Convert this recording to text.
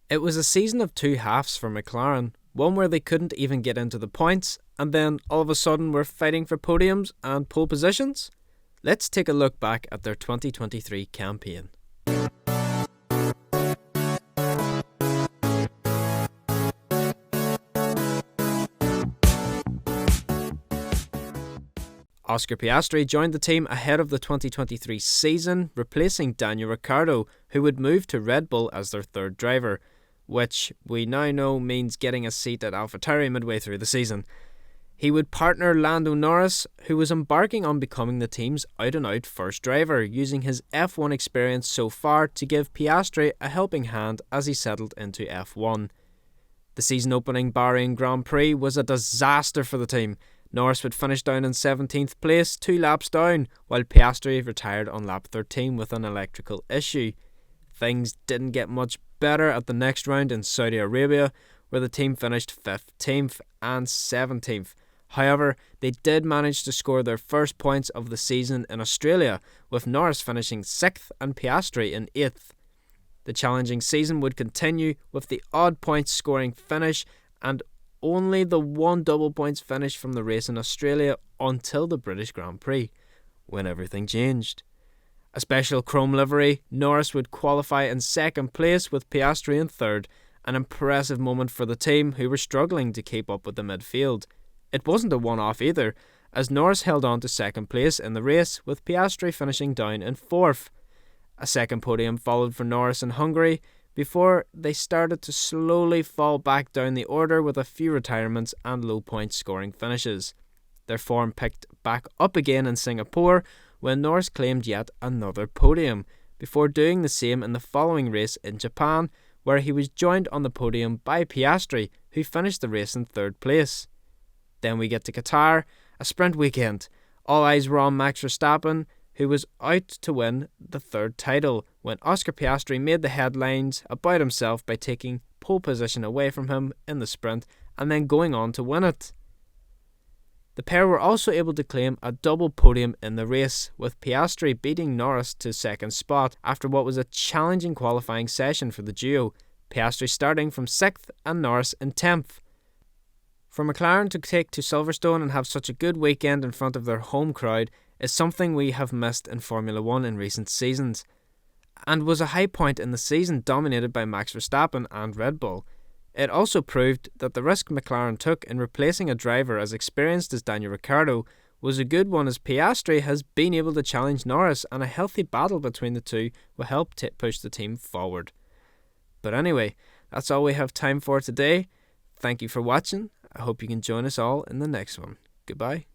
It was a season of two halves for McLaren, one where they couldn't even get into the points, and then all of a sudden were fighting for podiums and pole positions. Let's take a look back at their 2023 campaign. Oscar Piastri joined the team ahead of the 2023 season, replacing Daniel Ricciardo, who would move to Red Bull as their third driver, which we now know means getting a seat at AlphaTauri midway through the season. He would partner Lando Norris, who was embarking on becoming the team's out-and-out first driver, using his F1 experience so far to give Piastri a helping hand as he settled into F1. The season-opening Bahrain Grand Prix was a disaster for the team. Norris would finish down in 17th place, 2 laps down, while Piastri retired on lap 13 with an electrical issue. Things didn't get much better at the next round in Saudi Arabia, where the team finished 15th and 17th. However, they did manage to score their first points of the season in Australia, with Norris finishing 6th and Piastri in 8th. The challenging season would continue with the odd points scoring finish and only the one double points finish from the race in Australia until the British Grand Prix, when everything changed. A special chrome livery, Norris would qualify in second place with Piastri in third, an impressive moment for the team who were struggling to keep up with the midfield. It wasn't a one-off either, as Norris held on to second place in the race with Piastri finishing down in fourth. A second podium followed for Norris in Hungary, before they started to slowly fall back down the order with a few retirements and low point scoring finishes. Their form picked back up again in Singapore when Norris claimed yet another podium, before doing the same in the following race in Japan, where he was joined on the podium by Piastri, who finished the race in third place. Then we get to Qatar, a sprint weekend. All eyes were on Max Verstappen, who was out to win the third title, when Oscar Piastri made the headlines about himself by taking pole position away from him in the sprint and then going on to win it. The pair were also able to claim a double podium in the race, with Piastri beating Norris to second spot after what was a challenging qualifying session for the duo, Piastri starting from 6th and Norris in 10th. For McLaren to take to Silverstone and have such a good weekend in front of their home crowd is something we have missed in Formula 1 in recent seasons, and was a high point in the season dominated by Max Verstappen and Red Bull. It also proved that the risk McLaren took in replacing a driver as experienced as Daniel Ricciardo was a good one, as Piastri has been able to challenge Norris, and a healthy battle between the two will help push the team forward. But anyway, that's all we have time for today. Thank you for watching. I hope you can join us all in the next one. Goodbye.